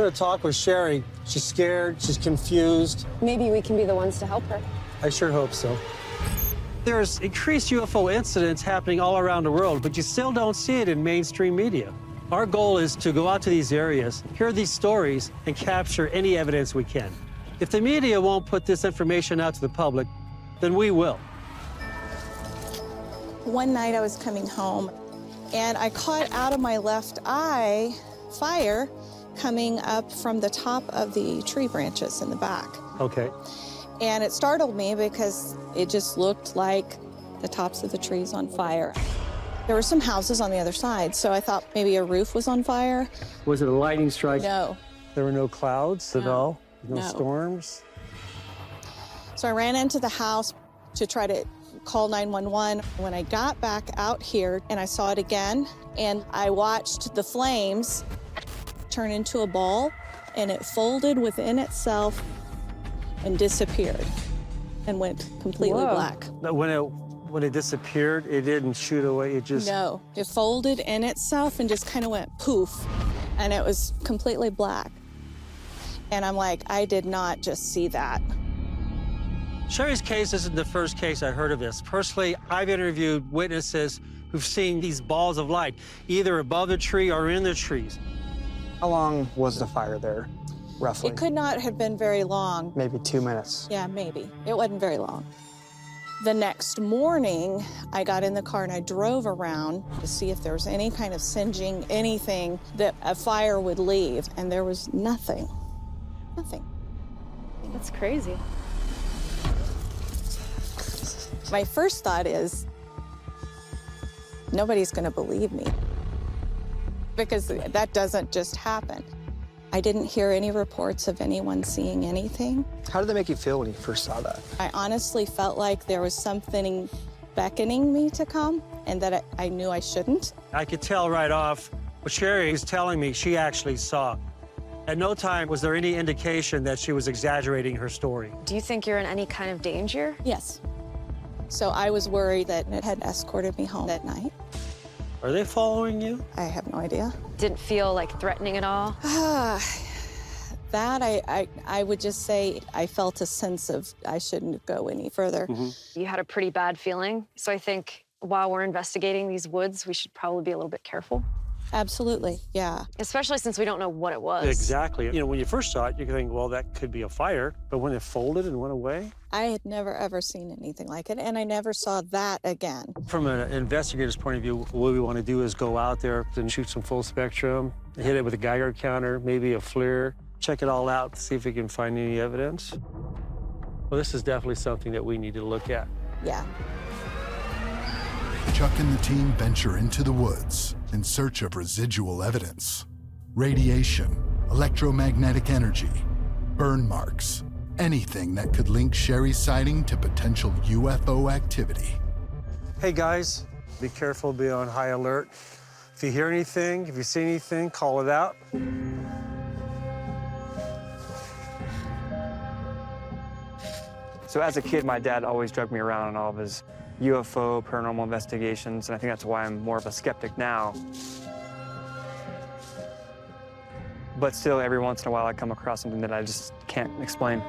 going to talk with Sherry. She's scared, she's confused. Maybe we can be the ones to help her. I sure hope so. There's increased UFO incidents happening all around the world, but you still don't see it in mainstream media. Our goal is to go out to these areas, hear these stories, and capture any evidence we can. If the media won't put this information out to the public, then we will. One night I was coming home, and I caught out of my left eye fire coming up from the top of the tree branches in the back. Okay. And it startled me because it just looked like the tops of the trees on fire. There were some houses on the other side, so I thought maybe a roof was on fire. Was it a lightning strike? No. There were no clouds at all? No storms? So I ran into the house to try to call 911. When I got back out here and I saw it again, and I watched the flames turn into a ball, and it folded within itself and disappeared and went completely black. No, when it disappeared, it didn't shoot away, it just... No, it folded in itself and just kind of went poof, and it was completely black. And I'm like, I did not just see that. Sherry's case isn't the first case I heard of this. Personally, I've interviewed witnesses who've seen these balls of light, either above the tree or in the trees. How long was the fire there, roughly? It could not have been very long. Maybe 2 minutes. Yeah, maybe. It wasn't very long. The next morning, I got in the car and I drove around to see if there was any kind of singeing, anything that a fire would leave, and there was nothing. Nothing. That's crazy. My first thought is, nobody's gonna believe me, because that doesn't just happen. I didn't hear any reports of anyone seeing anything. How did that make you feel when you first saw that? I honestly felt like there was something beckoning me to come, and that I knew I shouldn't. I could tell right off what Sherry is telling me she actually saw. At no time was there any indication that she was exaggerating her story. Do you think you're in any kind of danger? Yes. So I was worried that it had escorted me home that night. Are they following you? I have no idea. Didn't feel like threatening at all? That I would just say I felt a sense of I shouldn't go any further. You had a pretty bad feeling. So I think while we're investigating these woods, we should probably be a little bit careful. Absolutely, yeah. Especially since we don't know what it was. Exactly. You know, when you first saw it, you could think, well, that could be a fire. But when it folded and went away? I had never, ever seen anything like it, and I never saw that again. From an investigator's point of view, what we want to do is go out there and shoot some full spectrum, hit it with a Geiger counter, maybe a FLIR, check it all out, see if we can find any evidence. Well, this is definitely something that we need to look at. Yeah. Chuck and the team venture into the woods in search of residual evidence. Radiation, electromagnetic energy, burn marks, anything that could link Sherry's sighting to potential UFO activity. Hey guys, be careful, be on high alert. If you hear anything, if you see anything, call it out. So as a kid, my dad always dragged me around on all of his UFO, paranormal investigations, and I think that's why I'm more of a skeptic now. But still, every once in a while, I come across something that I just can't explain.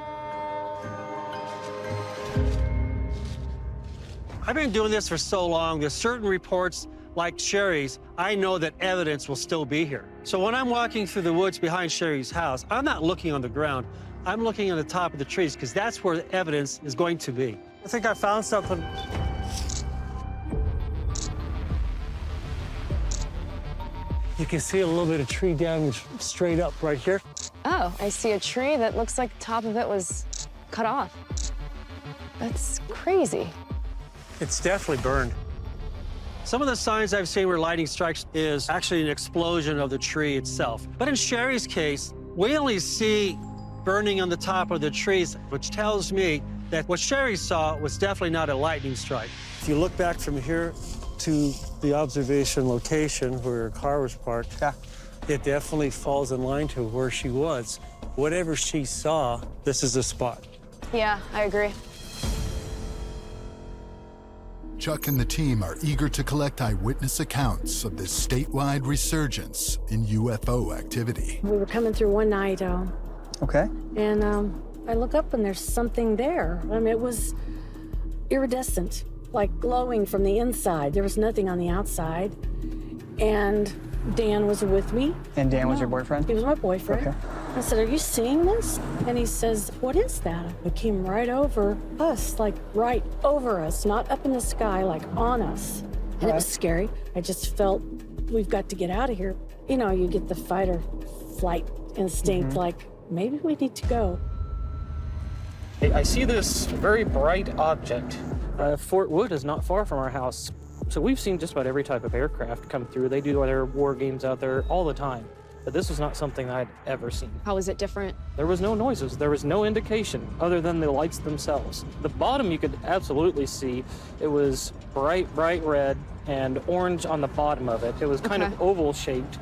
I've been doing this for so long, there's certain reports, like Sherry's, I know that evidence will still be here. So when I'm walking through the woods behind Sherry's house, I'm not looking on the ground. I'm looking on the top of the trees, because that's where the evidence is going to be. I think I found something. You can see a little bit of tree damage straight up right here. Oh, I see a tree that looks like the top of it was cut off. That's crazy. It's definitely burned. Some of the signs I've seen where lightning strikes is actually an explosion of the tree itself. But in Sherry's case, we only see burning on the top of the trees, which tells me that what Sherry saw was definitely not a lightning strike. If you look back from here to the observation location where her car was parked, it definitely falls in line to where she was. Whatever she saw, this is the spot. Yeah, I agree. Chuck and the team are eager to collect eyewitness accounts of this statewide resurgence in UFO activity. We were coming through one night, Okay. and I look up and there's something there. I mean, it was iridescent, like glowing from the inside. There was nothing on the outside. And Dan was with me. And Dan was No, your boyfriend? He was my boyfriend. Okay. I said, "Are you seeing this?" And he says, "What is that?" It came right over us, like right over us, not up in the sky, like on us. And it was scary. I just felt, we've got to get out of here. You know, you get the fight or flight instinct, like, maybe we need to go. I see this very bright object. Fort Wood is not far from our house. So we've seen just about every type of aircraft come through. They do their war games out there all the time. But this was not something I'd ever seen. How is it different? There was no noises. There was no indication other than the lights themselves. The bottom you could absolutely see. It was bright red and orange on the bottom of it. It was kind of oval shaped.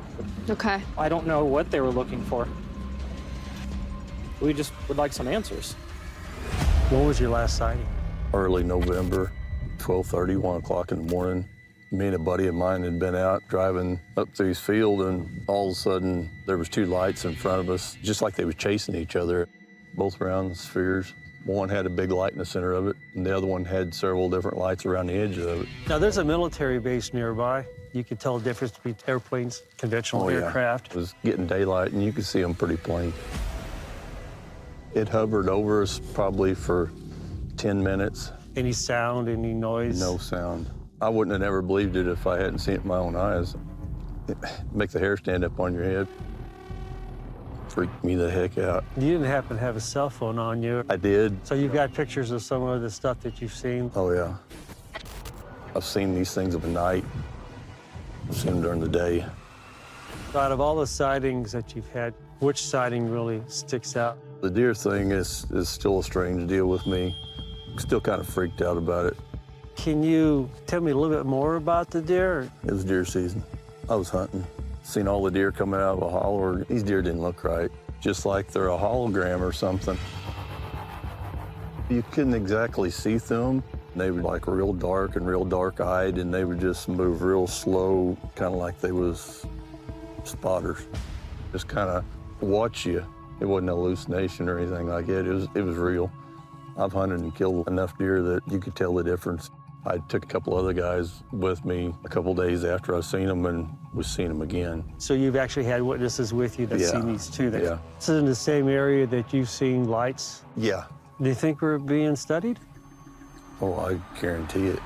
Okay. I don't know what they were looking for. We just would like some answers. When was your last sighting? Early November, 12:30, 1 o'clock in the morning. Me and a buddy of mine had been out driving up through his field, and all of a sudden there was two lights in front of us, just like they were chasing each other, both round spheres. One had a big light in the center of it, and the other one had several different lights around the edge of it. Now, there's a military base nearby. You could tell the difference between airplanes, conventional aircraft. It was getting daylight, and you could see them pretty plain. It hovered over us probably for 10 minutes. Any sound, any noise? No sound. I wouldn't have never believed it if I hadn't seen it with my own eyes. It make the hair stand up on your head. Freaked me the heck out. You didn't happen to have a cell phone on you. I did. So you've got pictures of some of the stuff that you've seen? Oh, yeah. I've seen these things at night. I've seen them during the day. Out of all the sightings that you've had, which sighting really sticks out? The deer thing is still a strange deal with me. I'm still kind of freaked out about it. Can you tell me a little bit more about the deer? It was deer season. I was hunting. Seen all the deer coming out of a holler. These deer didn't look right. Just like they're a hologram or something. You couldn't exactly see through them. They were like real dark and real dark-eyed, and they would just move real slow, kind of like they was spotters. Just kind of watch you. It wasn't a hallucination or anything like it. It was real. I've hunted and killed enough deer that you could tell the difference. I took a couple other guys with me a couple days after I seen them and was seeing them again. So you've actually had witnesses with you that seen these two? Yeah. This is in the same area that you've seen lights? Yeah. Do you think we're being studied? Oh, I guarantee it.